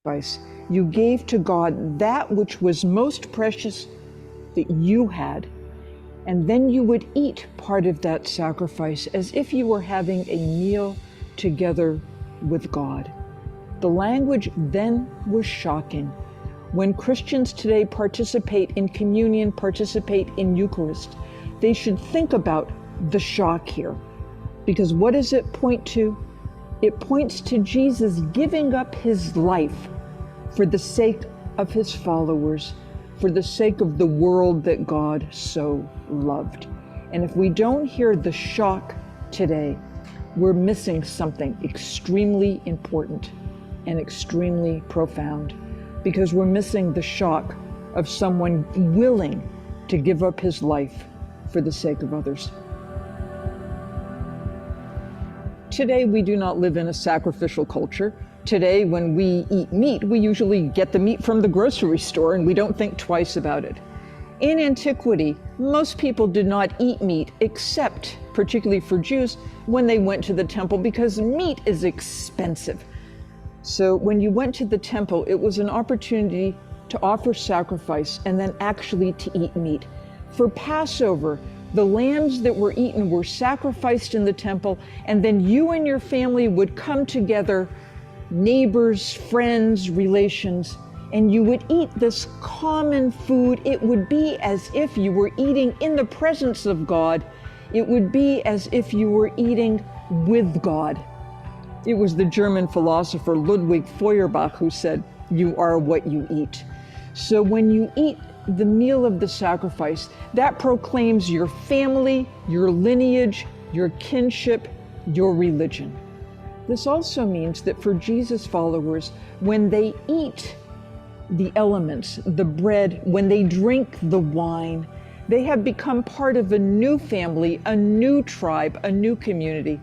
sacrifice. You gave to God that which was most precious that you had, and then you would eat part of that sacrifice as if you were having a meal together with God. The language then was shocking. When Christians today participate in communion, participate in Eucharist, they should think about the shock here. Because what does it point to? It points to Jesus giving up his life for the sake of his followers, for the sake of the world that God so loved. And if we don't hear the shock today, we're missing something extremely important and extremely profound, because we're missing the shock of someone willing to give up his life for the sake of others. Today, we do not live in a sacrificial culture. Today, when we eat meat, we usually get the meat from the grocery store and we don't think twice about it. In antiquity, most people did not eat meat except, particularly for Jews, when they went to the temple, because meat is expensive. So when you went to the temple, it was an opportunity to offer sacrifice and then actually to eat meat. For Passover, the lambs that were eaten were sacrificed in the temple, and then you and your family would come together, neighbors, friends, relations, and you would eat this common food. It would be as if you were eating in the presence of God. It would be as if you were eating with God. It was the German philosopher Ludwig Feuerbach who said, "You are what you eat." So when you eat the meal of the sacrifice, that proclaims your family, your lineage, your kinship, your religion. This also means that for Jesus followers, when they eat the elements, the bread, when they drink the wine, they have become part of a new family, a new tribe, a new community,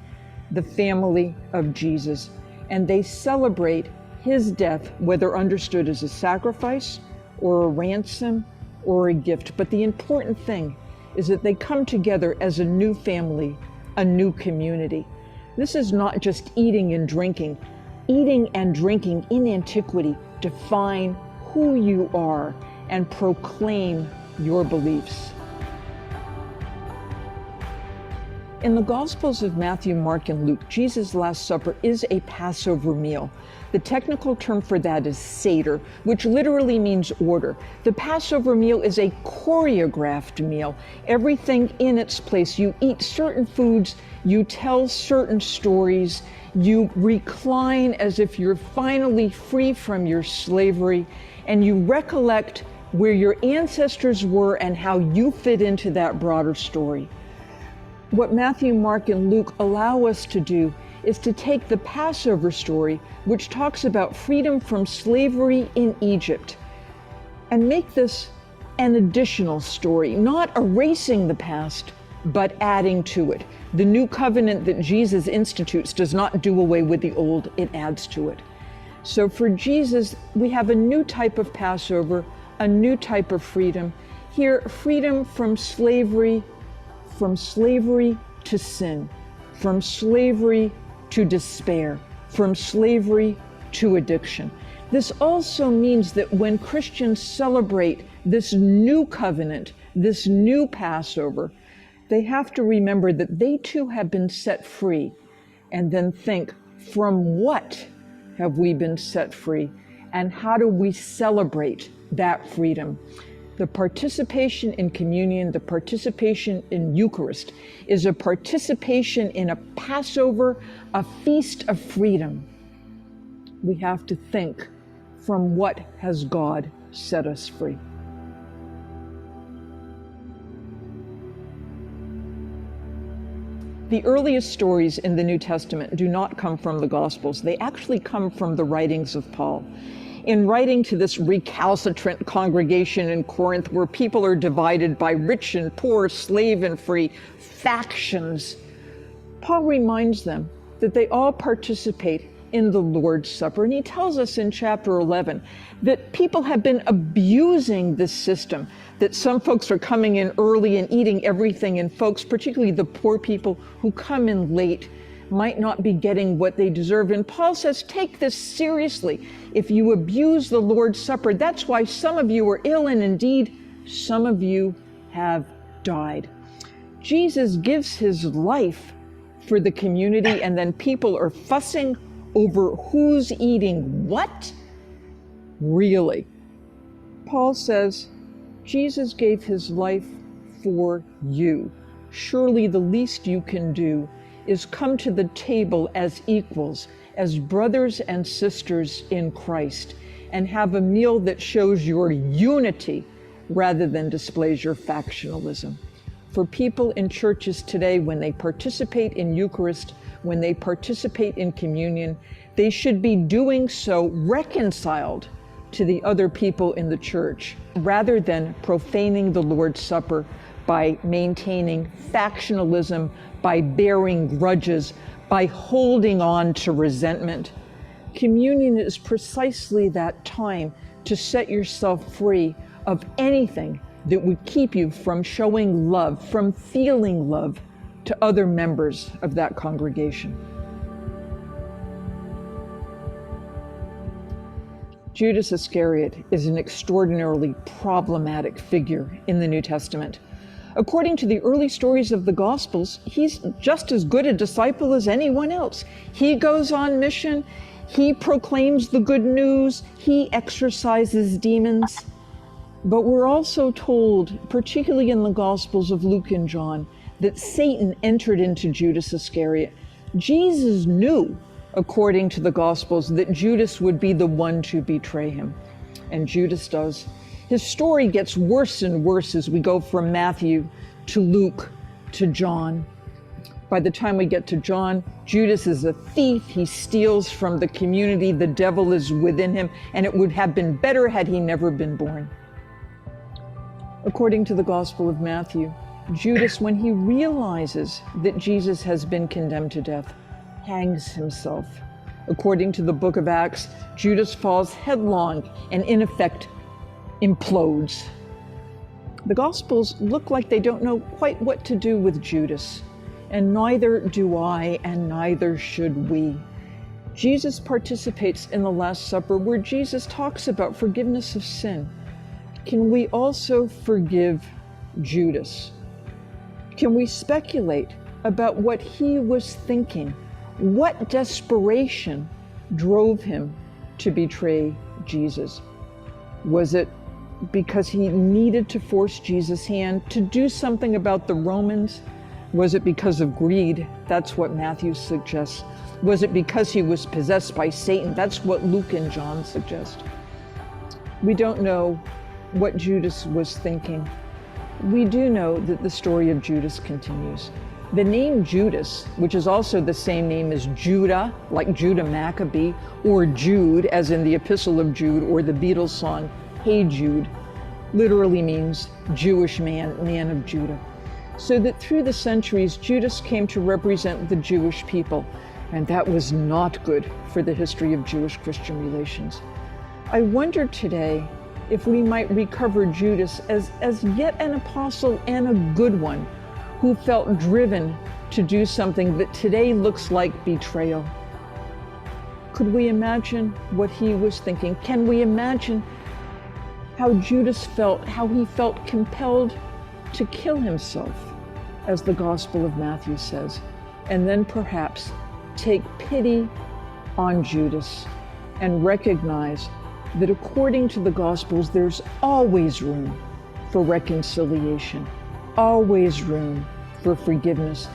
the family of Jesus. And they celebrate his death, whether understood as a sacrifice or a ransom or a gift. But the important thing is that they come together as a new family, a new community. This is not just eating and drinking. Eating and drinking in antiquity define who you are and proclaim your beliefs. In the Gospels of Matthew, Mark, and Luke, Jesus' Last Supper is a Passover meal. The technical term for that is Seder, which literally means order. The Passover meal is a choreographed meal. Everything in its place. You eat certain foods, you tell certain stories, you recline as if you're finally free from your slavery, and you recollect where your ancestors were and how you fit into that broader story. What Matthew, Mark, and Luke allow us to do is to take the Passover story, which talks about freedom from slavery in Egypt, and make this an additional story, not erasing the past, but adding to it. The new covenant that Jesus institutes does not do away with the old, it adds to it. So for Jesus, we have a new type of Passover, a new type of freedom. Here, freedom from slavery to sin, from slavery to despair, from slavery to addiction. This also means that when Christians celebrate this new covenant, this new Passover, they have to remember that they too have been set free, and then think, from what have we been set free, and how do we celebrate that freedom? The participation in communion, the participation in Eucharist, is a participation in a Passover, a feast of freedom. We have to think, from what has God set us free? The earliest stories in the New Testament do not come from the Gospels. They actually come from the writings of Paul. In writing to this recalcitrant congregation in Corinth, where people are divided by rich and poor, slave and free, factions, Paul reminds them that they all participate in the Lord's Supper. And he tells us in chapter 11 that people have been abusing this system, that some folks are coming in early and eating everything, and folks, particularly the poor people who come in late, might not be getting what they deserve. And Paul says, take this seriously. If you abuse the Lord's Supper, that's why some of you are ill, and indeed, some of you have died. Jesus gives his life for the community, and then people are fussing over who's eating what? Really? Paul says, Jesus gave his life for you. Surely the least you can do is come to the table as equals, as brothers and sisters in Christ, and have a meal that shows your unity rather than displays your factionalism. For people in churches today, when they participate in Eucharist, when they participate in communion, they should be doing so reconciled to the other people in the church, rather than profaning the Lord's Supper by maintaining factionalism, by bearing grudges, by holding on to resentment. Communion is precisely that time to set yourself free of anything that would keep you from showing love, from feeling love to other members of that congregation. Judas Iscariot is an extraordinarily problematic figure in the New Testament. According to the early stories of the Gospels, he's just as good a disciple as anyone else. He goes on mission, he proclaims the good news, he exorcises demons. But we're also told, particularly in the Gospels of Luke and John, that Satan entered into Judas Iscariot. Jesus knew, according to the Gospels, that Judas would be the one to betray him. And Judas does. His story gets worse and worse as we go from Matthew to Luke to John. By the time we get to John, Judas is a thief. He steals from the community. The devil is within him, and it would have been better had he never been born. According to the Gospel of Matthew, Judas, when he realizes that Jesus has been condemned to death, hangs himself. According to the book of Acts, Judas falls headlong and in effect implodes. The Gospels look like they don't know quite what to do with Judas, and neither do I, and neither should we. Jesus participates in the Last Supper, where Jesus talks about forgiveness of sin. Can we also forgive Judas? Can we speculate about what he was thinking? What desperation drove him to betray Jesus? Was it because he needed to force Jesus' hand to do something about the Romans? Was it because of greed? That's what Matthew suggests. Was it because he was possessed by Satan? That's what Luke and John suggest. We don't know what Judas was thinking. We do know that the story of Judas continues. The name Judas, which is also the same name as Judah, like Judah Maccabee, or Jude, as in the Epistle of Jude, or the Beatles song, Hey Jude, literally means Jewish man, man of Judah. So that through the centuries, Judas came to represent the Jewish people, and that was not good for the history of Jewish-Christian relations. I wonder today if we might recover Judas as yet an apostle and a good one who felt driven to do something that today looks like betrayal. Could we imagine what he was thinking? Can we imagine how Judas felt, how he felt compelled to kill himself, as the Gospel of Matthew says, and then perhaps take pity on Judas and recognize that according to the Gospels, there's always room for reconciliation, always room for forgiveness,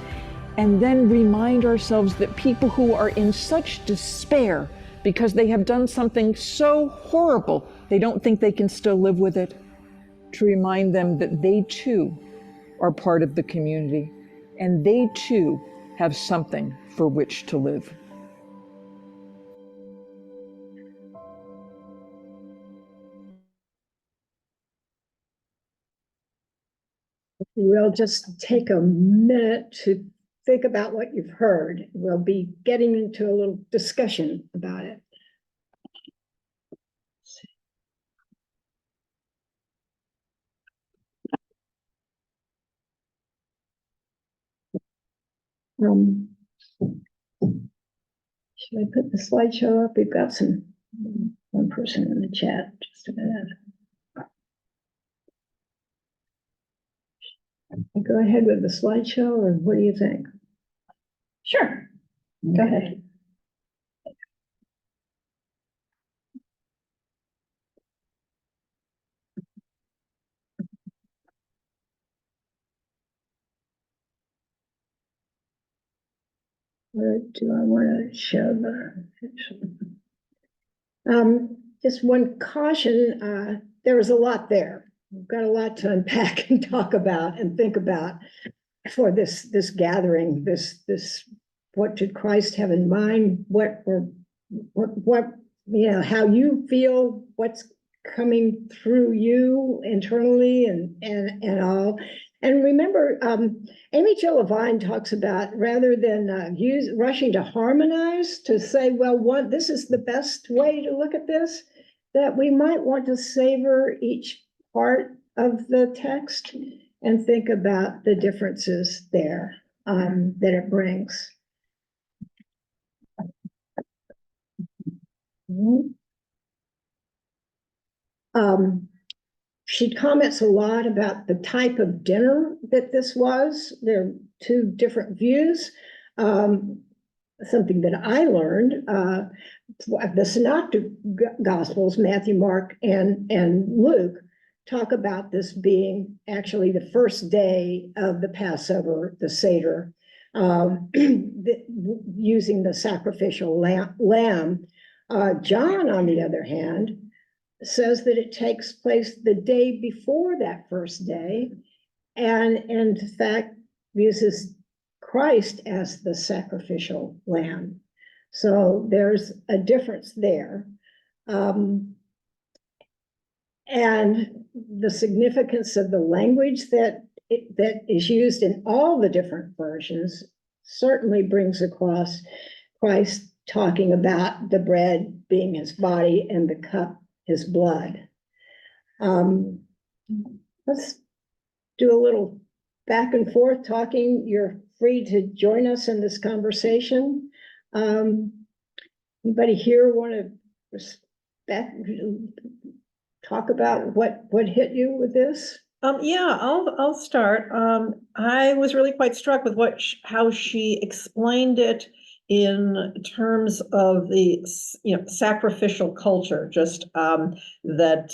and then remind ourselves that people who are in such despair because they have done something so horrible, they don't think they can still live with it, to remind them that they too are part of the community, and they too have something for which to live. We'll just take a minute to think about what you've heard. We'll be getting into a little discussion about it. Should I put the slideshow up? We've got one person in the chat. Just a minute. Go ahead with the slideshow, or what do you think? Sure. Go ahead. Or do I want to show the? Just one caution, there was a lot there. We've got a lot to unpack and talk about and think about for this gathering, what did Christ have in mind? What, you know, how you feel, what's coming through you internally and all. And remember, Amy-Jill Levine talks about, rather than rushing to harmonize, to say, well, this is the best way to look at this, that we might want to savor each part of the text and think about the differences there that it brings. She comments a lot about the type of dinner that this was. There are two different views. Something that I learned, the Synoptic Gospels, Matthew, Mark, and Luke, talk about this being actually the first day of the Passover, the Seder, using the sacrificial lamb. John, on the other hand, says that it takes place the day before that first day, and in fact uses Christ as the sacrificial lamb. So there's a difference there. And the significance of the language that is used in all the different versions certainly brings across Christ talking about the bread being his body and the cup his blood. Let's do a little back and forth talking. You're free to join us in this conversation. Anybody here want to talk about what hit you with this? Yeah, I'll start. I was really quite struck with how she explained it in terms of the sacrificial culture, just that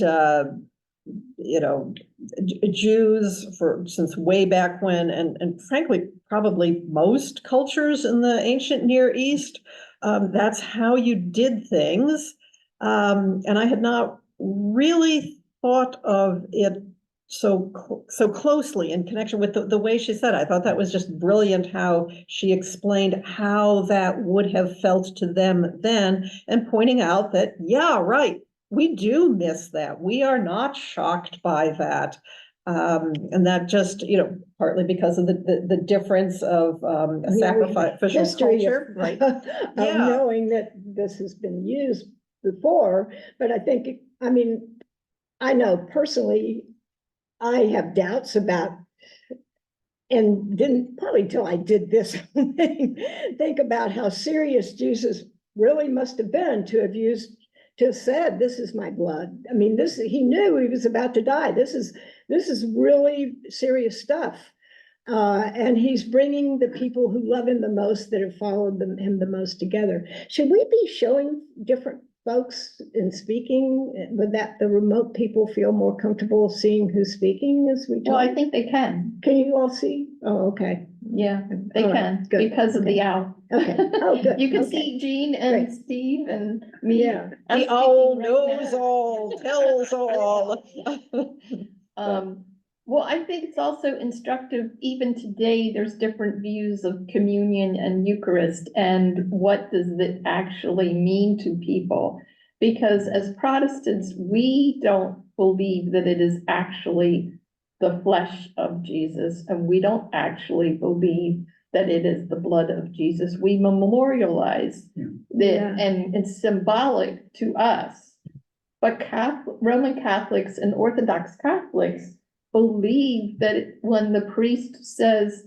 Jews since way back when, and frankly probably most cultures in the ancient Near East, that's how you did things, and I had not really thought of it so closely in connection with the way she said it. I thought that was just brilliant how she explained how that would have felt to them then, and pointing out that, yeah, right, we do miss that. We are not shocked by that. And that just, partly because of the difference of a sacrificial culture, right? Of knowing that this has been used before, but I think, I know personally, I have doubts about, and didn't probably till I did this thing, think about how serious Jesus really must have been to have said, this is my blood. He knew he was about to die. This is really serious stuff. And he's bringing the people who love him the most, that have followed him the most, together. Should we be showing different folks in speaking? Would the remote people feel more comfortable seeing who's speaking as we talk? Well, I think they can. Can you all see? Oh, okay. Yeah, they All can, right, good. because of the owl. Okay. Oh, good. You can Okay. see Jean and Great. Steve and me. Yeah. I'm The owl speaking right knows now. all, tells all. Well, I think it's also instructive, even today, there's different views of communion and Eucharist, and what does it actually mean to people? Because as Protestants, we don't believe that it is actually the flesh of Jesus, and we don't actually believe that it is the blood of Jesus. We memorialize that, and it's symbolic to us. But Roman Catholics and Orthodox Catholics believe that when the priest says,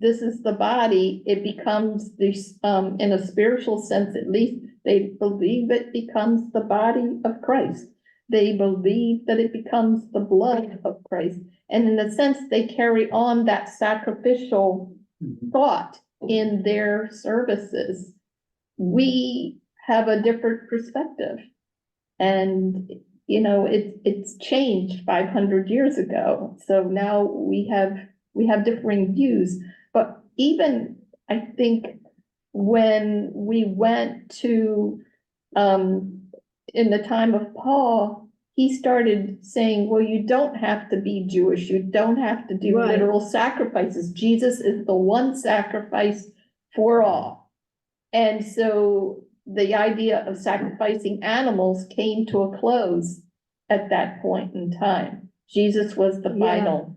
this is the body, it becomes this, in a spiritual sense, at least, they believe it becomes the body of Christ. They believe that it becomes the blood of Christ. And in a sense, they carry on that sacrificial thought in their services. We have a different perspective. And, you know, it's changed 500 years ago. So now we have differing views. But even, I think, when we went to, in the time of Paul, he started saying, well, you don't have to be Jewish. You don't have to do Right. literal sacrifices. Jesus is the one sacrifice for all. And so the idea of sacrificing animals came to a close at that point in time. Jesus was the Yeah. final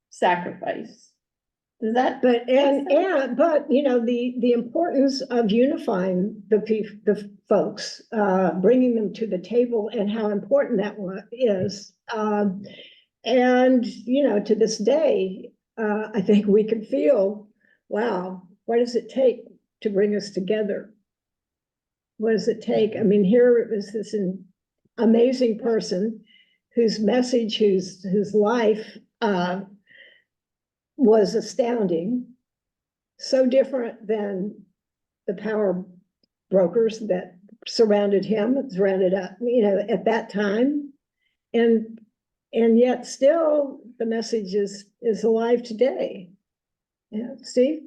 sacrifice. Does that? But, but, you know, the importance of unifying the folks, bringing them to the table and how important that one is. And, you know, to this day, I think we can feel, wow, what does it take to bring us together? What does it take? I mean, here it was this amazing person whose message, whose life, was astounding, so different than the power brokers that surrounded him, surrounded up, you know, at that time. And yet still the message is alive today. Yeah, Steve?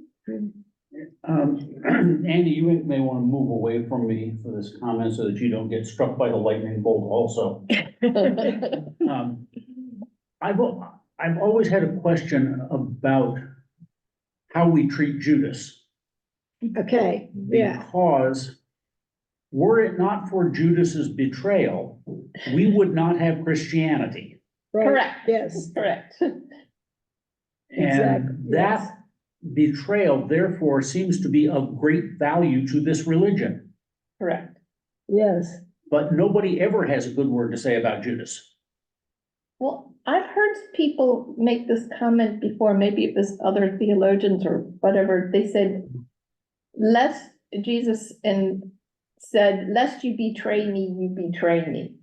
Andy, you may want to move away from me for this comment so that you don't get struck by the lightning bolt also. I've always had a question about how we treat Judas. Okay, yeah, Because were it not for Judas's betrayal, we would not have Christianity. right, Correct. yes, Correct. Exactly, And that betrayal, therefore, seems to be of great value to this religion. Correct. yes. But nobody ever has a good word to say about Judas. Well, I've heard people make this comment before, maybe it was other theologians or whatever, they said, Jesus said, lest you betray me, you betray me.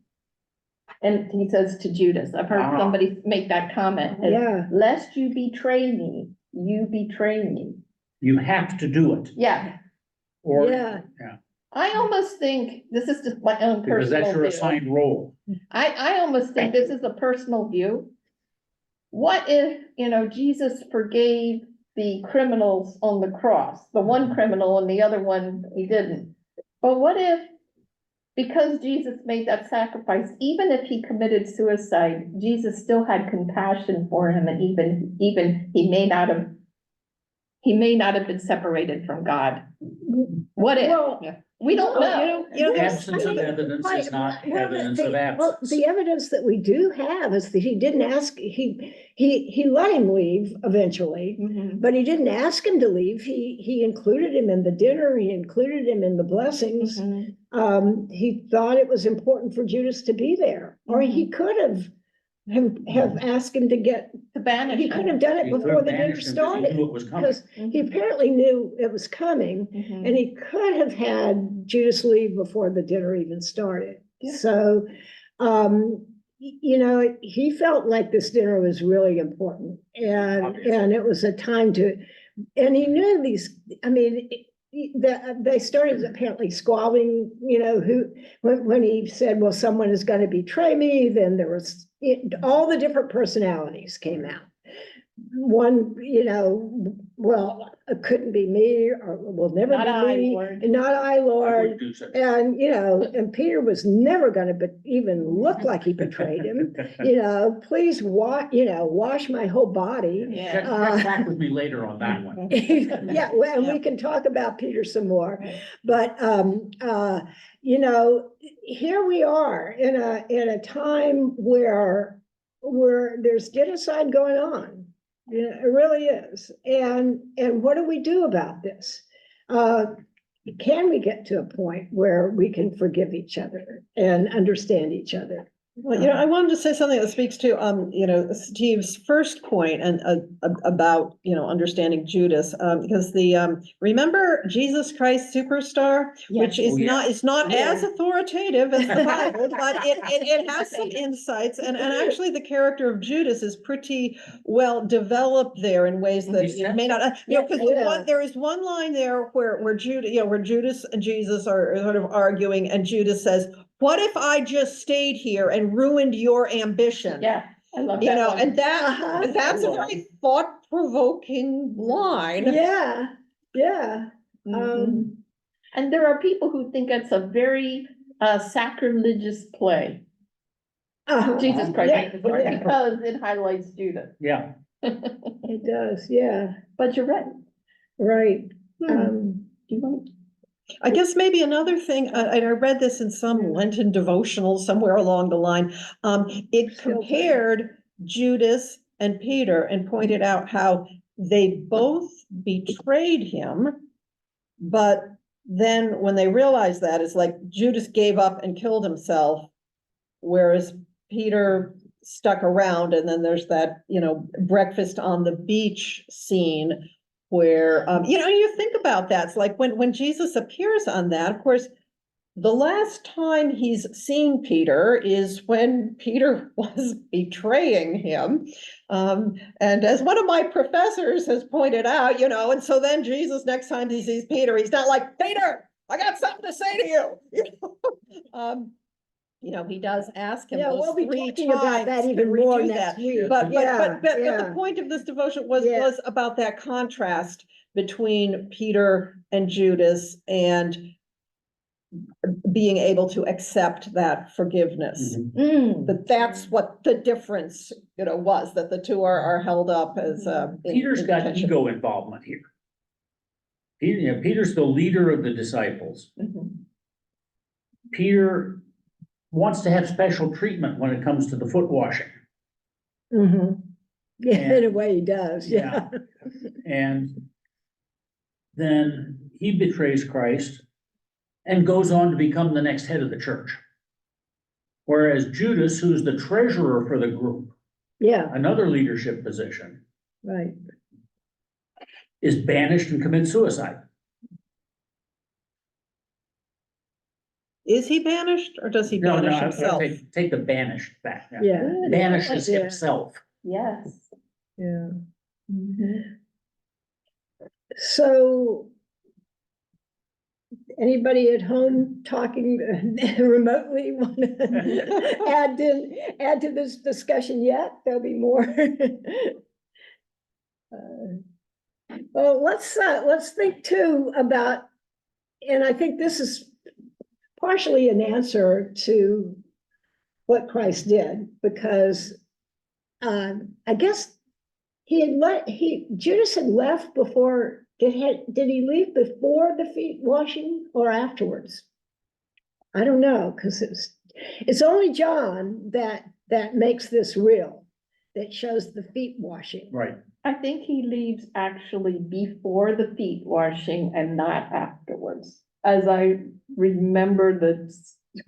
And he says to Judas, I've heard somebody make that comment. Yeah. Lest you betray me, you betray me. You have to do it. Yeah, Or, Yeah. I almost think, this is just my own because personal that's your view. assigned role. I almost think this is a personal view. What if, you know, Jesus forgave the criminals on the cross, the one criminal and the other one he didn't? But what if, because Jesus made that sacrifice, even if he committed suicide, Jesus still had compassion for him, and even he may not have been separated from God. What if? Well, We don't know. Absence of evidence is not evidence of Well, absence. the evidence that we do have is that he didn't ask, he let him leave eventually, Mhm. but he didn't ask him to leave. He included him in the dinner, he included him in the blessings. Mhm. He thought it was important for Judas to be there, or he could have asked him to get, To banish he him. could have done it He could before have the dinner banished him because he started. knew it was coming. Because he apparently knew it was coming, Mhm. and he could have had Judas leave before the dinner even started. Yeah. So, you know, he felt like this dinner was really important, and Obviously. it was a time to, and he knew these, I mean, they started apparently squabbling, you know, when he said, well, someone is going to betray me, then there was, all the different personalities came out. One, you know, well, it couldn't be me, or will never Not be I, me, Lord. and not I, I Lord. would do such. And, you know, and Peter was never gonna even look like he betrayed him. You know, please wash my whole body. Yeah. Check back with me later on that one. Yeah, well, and we can talk about Peter some more, but, you know, here we are in a time where there's genocide going on. Yeah, it really is. And what do we do about this? Can we get to a point where we can forgive each other and understand each other? Well, I wanted to say something that speaks to, Steve's first point and about, understanding Judas, because remember Jesus Christ Superstar, which Yes. is Oh, yeah. not, it's not Yeah. as authoritative as the Bible, but it has some insights, and actually the character of Judas is pretty well developed there in ways that Yeah. may not, because there is one line there where Judas and Jesus are sort of arguing, and Judas says, "What if I just stayed here and ruined your ambition?" Yeah, I love that one. And Uh-huh. that's a very thought-provoking line. Yeah, yeah. Mhm. And there are people who think it's a very sacrilegious play, Uh-huh. Jesus Christ, Yeah, Superstar, yeah. because it highlights Judas. Yeah, It does, yeah, But you're right. right. Do you want? I guess maybe another thing, and I read this in some Lenten devotional somewhere along the line. It compared Judas and Peter and pointed out how they both betrayed him. But then when they realized that, it's like Judas gave up and killed himself, whereas Peter stuck around. And then there's that, breakfast on the beach scene where, you think about that. It's like when Jesus appears on that, of course, the last time he's seen Peter is when Peter was betraying him. And as one of my professors has pointed out, and so then Jesus, next time he sees Peter, he's not like, "Peter, I got something to say to you." He does ask him Yeah, those we'll be 3 talking about that times to even more redo next that. week. But Yeah, the yeah. point of this devotion was Yeah. about that contrast between Peter and Judas and being able to accept that forgiveness. Mhm. That's what the difference, was, that the two are held up as Peter's got tension. ego involvement here. Peter's the leader of the disciples. Peter wants to have special treatment when it comes to the foot washing. Mhm. Yeah, in a And- way he does, yeah. And then he betrays Christ and goes on to become the next head of the church. Whereas Judas, who's the treasurer for the group, Yeah, another leadership position, right. is banished and commits suicide. Is he banished, or does he No, banish I'll himself? take the banished back. Yeah, Banishes Yeah. himself. Yes. yeah. Mhm. So anybody at home talking remotely want to add to this discussion yet? There'll be more. Well, let's think too about, and I think this is partially an answer to what Christ did, because I guess Judas had left before. Did he leave before the feet washing or afterwards? I don't know, because it's only John that makes this real, that shows the feet washing. Right. I think he leaves actually before the feet washing and not afterwards. As I remember the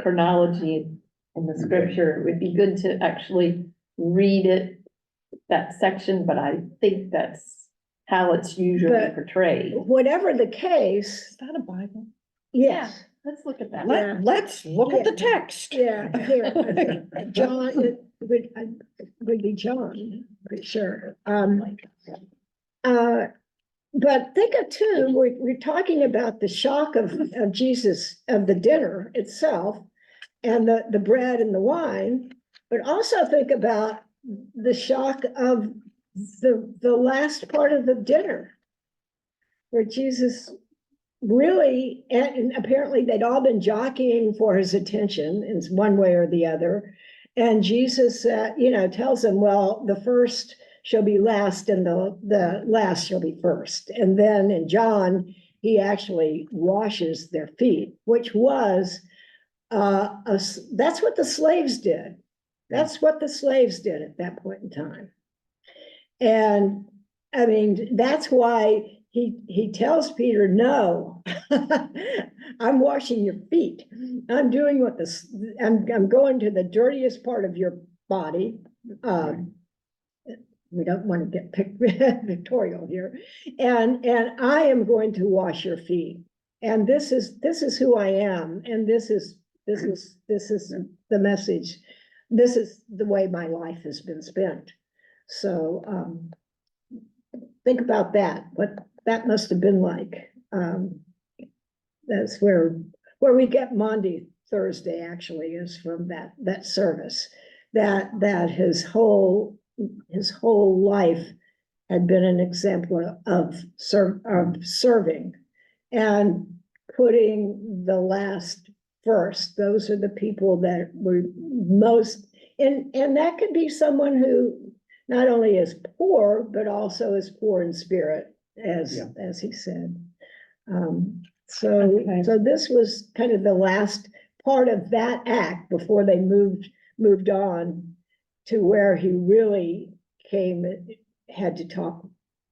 chronology in the scripture, it would be good to actually read it, that section, but I think that's how it's usually But- portrayed. Whatever the case, Is that a Bible? yes, Let's look at that. Yeah. Let's look at the Yeah. text. yeah, here, John, it would be John, for sure. But think of too, we're talking about the shock of Jesus, of the dinner itself, and the bread and the wine, but also think about the shock of the last part of the dinner, where Jesus really, and apparently they'd all been jockeying for his attention in one way or the other. And Jesus, tells them, well, the first shall be last and the last shall be first. And then in John, he actually washes their feet, which was, that's what the slaves did. That's what the slaves did at that point in time. And I mean, that's why he tells Peter, no, I'm washing your feet. I'm doing what this, I'm going to the dirtiest part of your body. We don't want to get pictorial here. And I am going to wash your feet. And this is who I am. And this is the message. This is the way my life has been spent. So think about that, what that must have been like. That's where we get Maundy Thursday actually is from that service, that his whole life had been an example of serving and putting the last first. Those are the people that were most, and that could be someone who not only is poor, but also is poor in spirit, as he said. So this was kind of the last part of that act before they moved on to where he really had to talk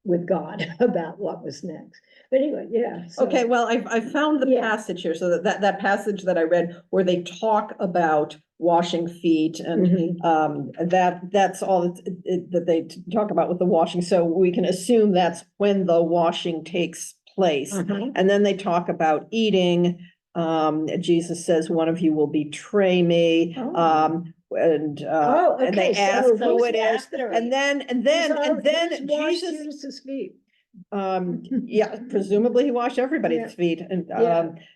with God about what was next. But anyway, yeah. So, Okay, well, I found the passage here, so that passage that I read where they talk about washing feet and that's all that they talk about with the washing. So we can assume that's when the washing takes place. And then they talk about eating. Jesus says, one of you will betray me. And they ask who it is. And then Jesus Judas's feet. Yeah, presumably he washed everybody's feet. And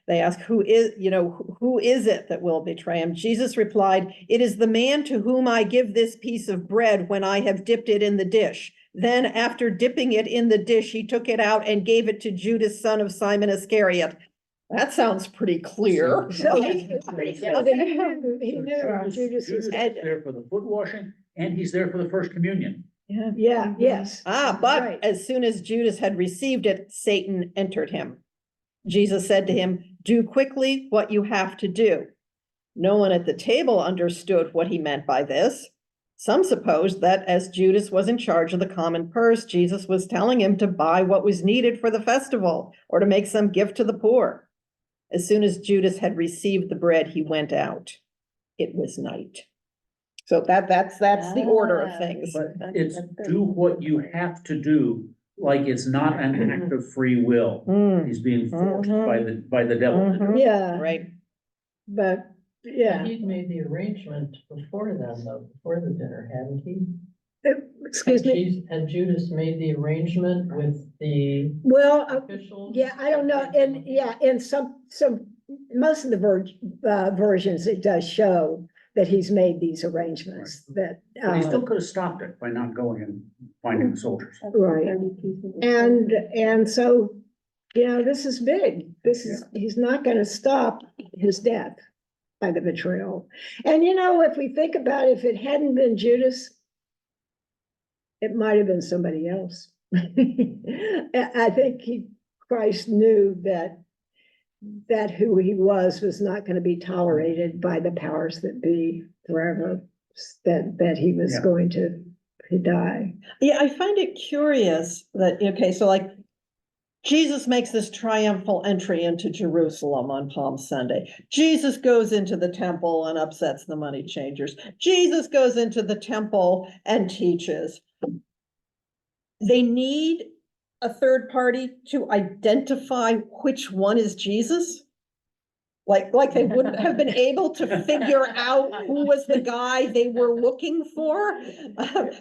they ask, who is it that will betray him? Jesus replied, it is the man to whom I give this piece of bread when I have dipped it in the dish. Then after dipping it in the dish, he took it out and gave it to Judas, son of Simon Iscariot. That sounds pretty clear. So he knew Judas is there for the foot washing, and he's there for the first communion. Yes. But as soon as Judas had received it, Satan entered him. Jesus said to him, do quickly what you have to do. No one at the table understood what he meant by this. Some supposed that as Judas was in charge of the common purse, Jesus was telling him to buy what was needed for the festival or to make some gift to the poor. As soon as Judas had received the bread, he went out. It was night. So that's the order of things. But it's do what you have to do, like it's not an act of free will. He's being forced by the devil. Yeah. Right. But yeah. He'd made the arrangement before then, though, before the dinner, hadn't he? Excuse me? Had Judas made the arrangement with the officials? Yeah, I don't know. And in some most of the versions, it does show that he's made these arrangements that. But he still could have stopped it by not going and finding the soldiers. Right. And so, this is big. He's not going to stop his death by the betrayal. And if we think about it, if it hadn't been Judas, it might have been somebody else. I think Christ knew that who he was not going to be tolerated by the powers that be forever, that he was going to die. Yeah, I find it curious that, so like Jesus makes this triumphal entry into Jerusalem on Palm Sunday. Jesus goes into the temple and upsets the money changers. Jesus goes into the temple and teaches. They need a third party to identify which one is Jesus. Like they wouldn't have been able to figure out who was the guy they were looking for.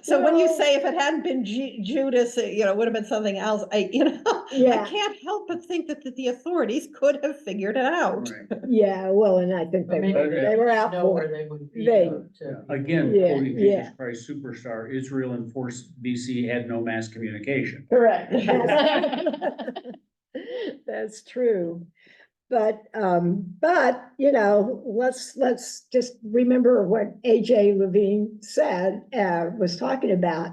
So when you say if it hadn't been Judas, it would have been something else. I can't help but think that the authorities could have figured it out. Right. Yeah, well, and I think they were out know for where it. they would be. Again, Yeah, quoting Jesus Christ Superstar, Israel in 4 BC had no mass communication. Correct. That's true. But let's just remember what A.J. Levine said, was talking about,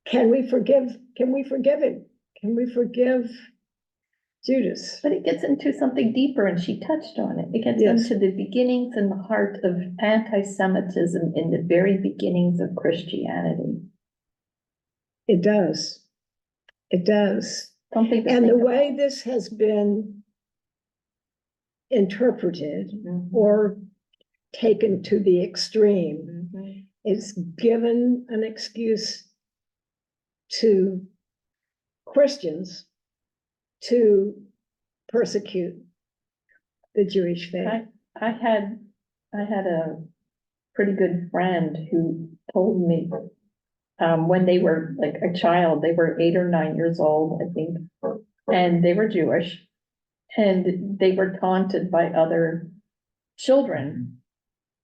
can we forgive him? Can we forgive Judas? But it gets into something deeper, and she touched on it. It gets into the beginnings and the heart of anti-Semitism in the very beginnings of Christianity. It does. It does. Something to And the think way about. this has been interpreted Mhm. or taken to the extreme, Mhm. it's given an excuse to Christians to persecute the Jewish faith. I had a pretty good friend who told me, when they were like a child, they were 8 or 9 years old, I think, and they were Jewish, and they were taunted by other children,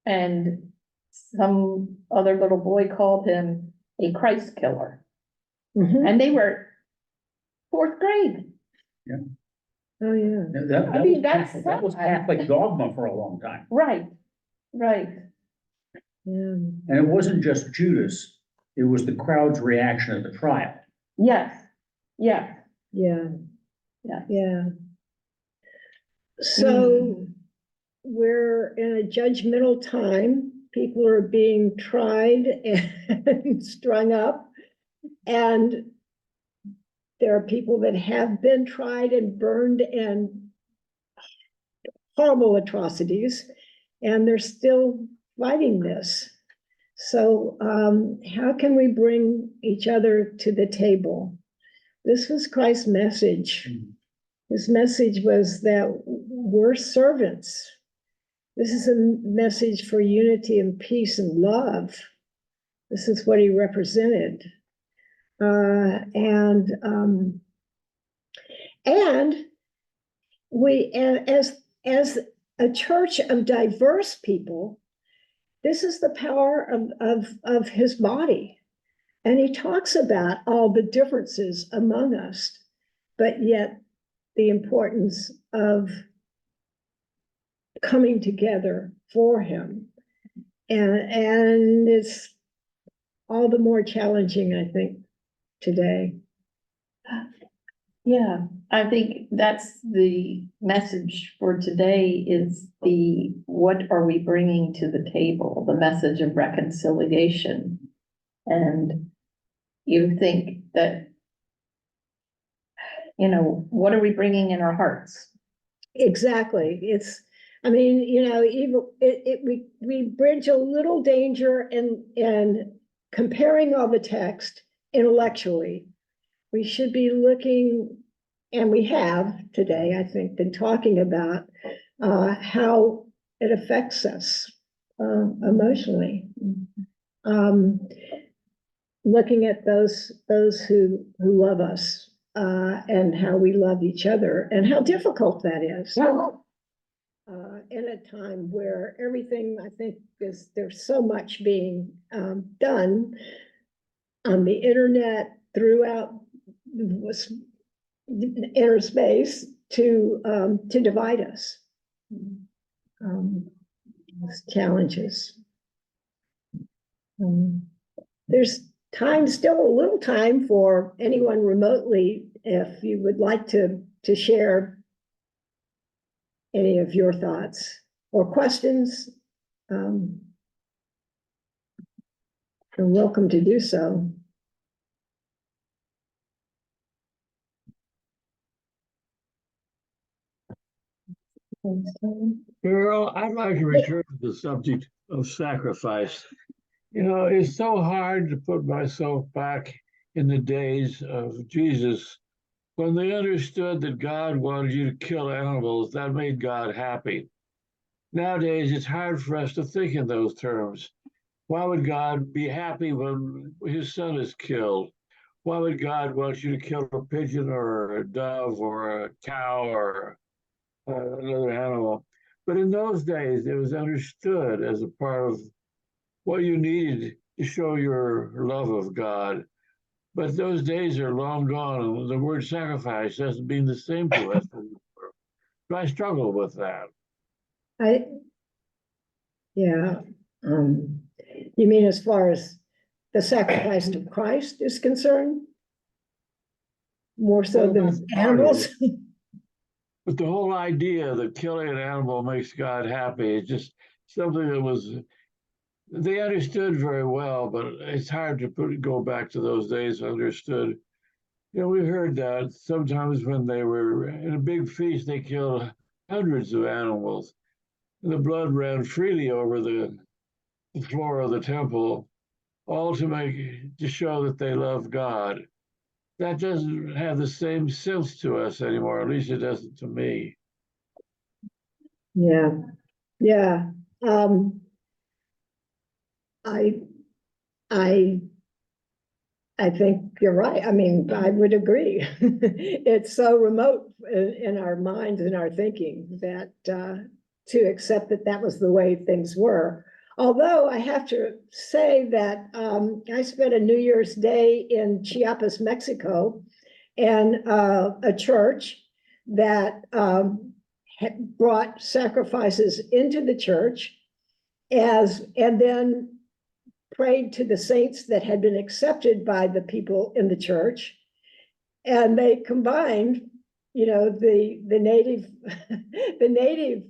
and some other little boy called him a Christ killer, Mhm. and they were 4th grade. Oh, yeah. I mean, that's that was Catholic dogma for a long time. Right, right. Yeah. And it wasn't just Judas, it was the crowd's reaction at the trial. Yes, yes, Yeah. Yeah. Yeah. So we're in a judgmental time. People are being tried and strung up. And there are people that have been tried and burned and horrible atrocities, and they're still fighting this. So how can we bring each other to the table? This was Christ's message. His message was that we're servants. This is a message for unity and peace and love. This is what he represented. And we, as a church of diverse people, this is the power of his body. And he talks about all the differences among us, but yet the importance of coming together for him. And it's all the more challenging, I think, today. Yeah, I think that's the message for today is what are we bringing to the table? The message of reconciliation. And you think that, what are we bringing in our hearts? Exactly. I mean, even we bridge a little danger in comparing all the text intellectually. We should be looking, and we have today, I think, been talking about how it affects us emotionally. Looking at those who love us and how we love each other and how difficult that is. In a time where everything, I think, there's so much being done on the internet throughout inner space to divide us. Challenges. There's still a little time for anyone remotely, if you would like to share any of your thoughts or questions. You're welcome to do so. Earl, I'd like to return to the subject of sacrifice. It's so hard to put myself back in the days of Jesus when they understood that God wanted you to kill animals. That made God happy. Nowadays, it's hard for us to think in those terms. Why would God be happy when his son is killed? Why would God want you to kill a pigeon or a dove or a cow or another animal? But in those days, it was understood as a part of what you needed to show your love of God. But those days are long gone, and the word sacrifice doesn't mean the same to us anymore. So I struggle with that. Yeah. You mean as far as the sacrifice of Christ is concerned? More so than animals? But the whole idea that killing an animal makes God happy is just something that they understood very well, but it's hard to go back to those days understood. You know, we heard that sometimes when they were in a big feast, they killed hundreds of animals. And the blood ran freely over the floor of the temple, all to show that they love God. That doesn't have the same sense to us anymore. At least it doesn't to me. Yeah, yeah. I, I, I think you're right. I mean, I would agree. It's so remote in our minds and our thinking that to accept that that was the way things were. Although I have to say that I spent a New Year's Day in Chiapas, Mexico, and a church that had brought sacrifices into the church and then prayed to the saints that had been accepted by the people in the church. And they combined, the native, the native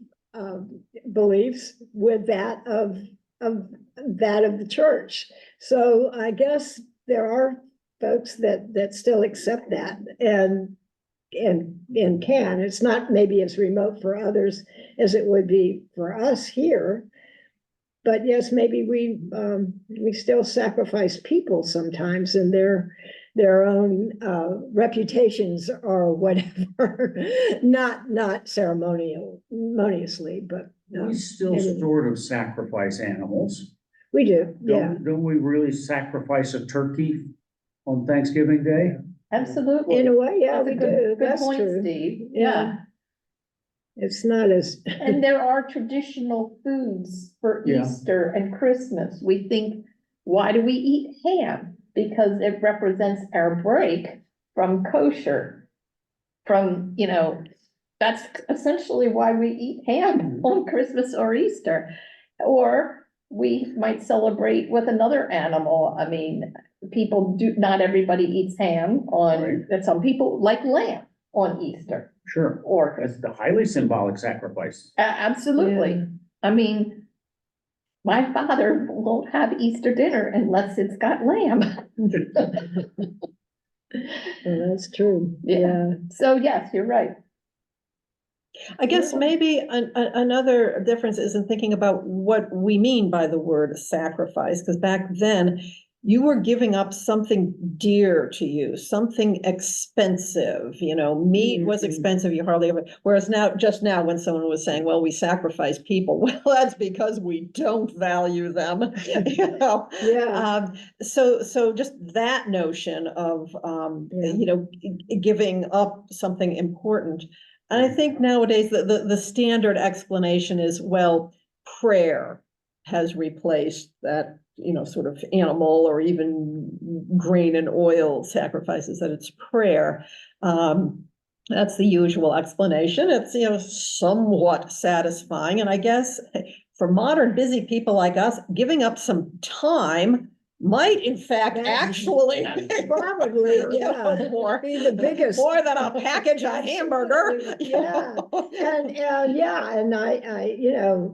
beliefs with that of the church. So I guess there are folks that still accept that and can. It's not maybe as remote for others as it would be for us here. But yes, maybe we still sacrifice people sometimes in their own reputations or whatever, not ceremoniously, but We still maybe. sort of sacrifice animals. We do, yeah. Don't we really sacrifice a turkey on Thanksgiving Day? Absolutely. In a way, yeah, That's a we good- do. Good That's point, true. Steve. Yeah. Yeah. It's not as. And there are traditional foods for Yeah. Easter and Christmas. We think, why do we eat ham? Because it represents our break from kosher. That's essentially why we eat ham on Christmas or Easter. Or we might celebrate with another animal. I mean, not everybody eats ham and some people like lamb on Easter. Sure. Or That's the highly symbolic sacrifice. Absolutely. Yeah. I mean, my father won't have Easter dinner unless it's got lamb. Well, that's true. Yeah. Yeah. So yes, you're right. I guess maybe another difference is in thinking about what we mean by the word sacrifice, because back then you were giving up something dear to you, something expensive, meat was expensive, you hardly ever, whereas just now when someone was saying, well, we sacrifice people, well, that's because we don't value them, Yeah. So just that notion of, giving up something important. And I think nowadays the standard explanation is, well, prayer has replaced that, sort of animal or even grain and oil sacrifices, that it's prayer. That's the usual explanation. It's, somewhat satisfying. And I guess for modern busy people like us, giving up some time might in fact actually Probably, yeah. more, Be the biggest. more than a package of hamburger. Yeah. And I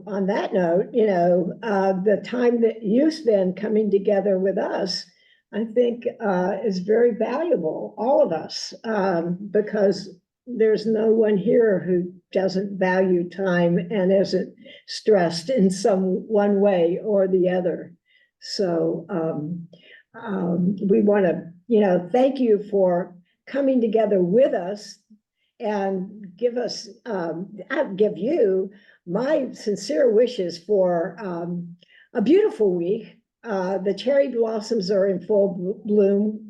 on that note, the time that you spend coming together with us, I think is very valuable, all of us, because there's no one here who doesn't value time and isn't stressed in one way or the other. So we want to, thank you for coming together with us and give us, I give you my sincere wishes for a beautiful week. The cherry blossoms are in full bloom,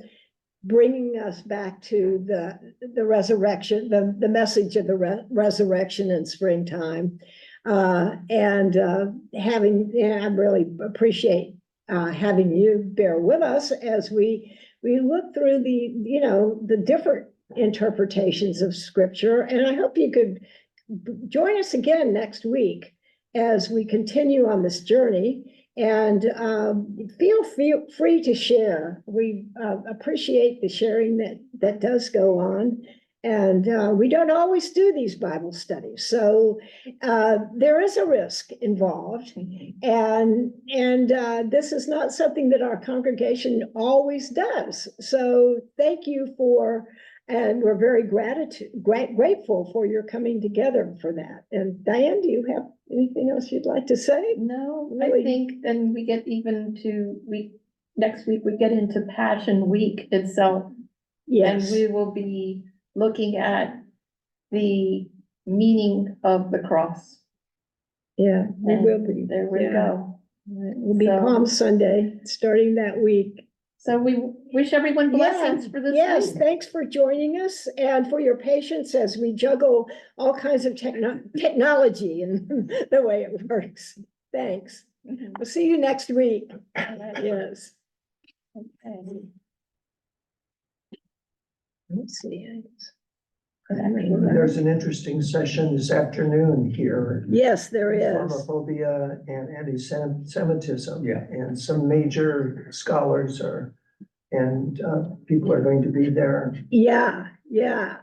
bringing us back to the resurrection, the message of the resurrection in springtime. And I really appreciate having you bear with us as we look through the different interpretations of scripture. And I hope you could join us again next week as we continue on this journey. And feel free to share. We appreciate the sharing that does go on. And we don't always do these Bible studies. So there is a risk involved. And this is not something that our congregation always does. So thank you for, and we're very grateful for your coming together for that. And Diane, do you have anything else you'd like to say? No, Really? I think then we get next week we get into Passion Week itself. Yes. And we will be looking at the meaning of the cross. Yeah, we will And be. there we Yeah. go. We'll be So- Palm Sunday, starting that week. So we wish everyone blessings for this Yes, week. thanks for joining us and for your patience as we juggle all kinds of technology and the way it works. Thanks. Mhm. We'll see you next week. All right. Yes. Okay. Let's see. There's an interesting session this afternoon here. Yes, there is. Islamophobia and anti-Semitism. Yeah. And some major scholars and people are going to be there. Yeah, yeah.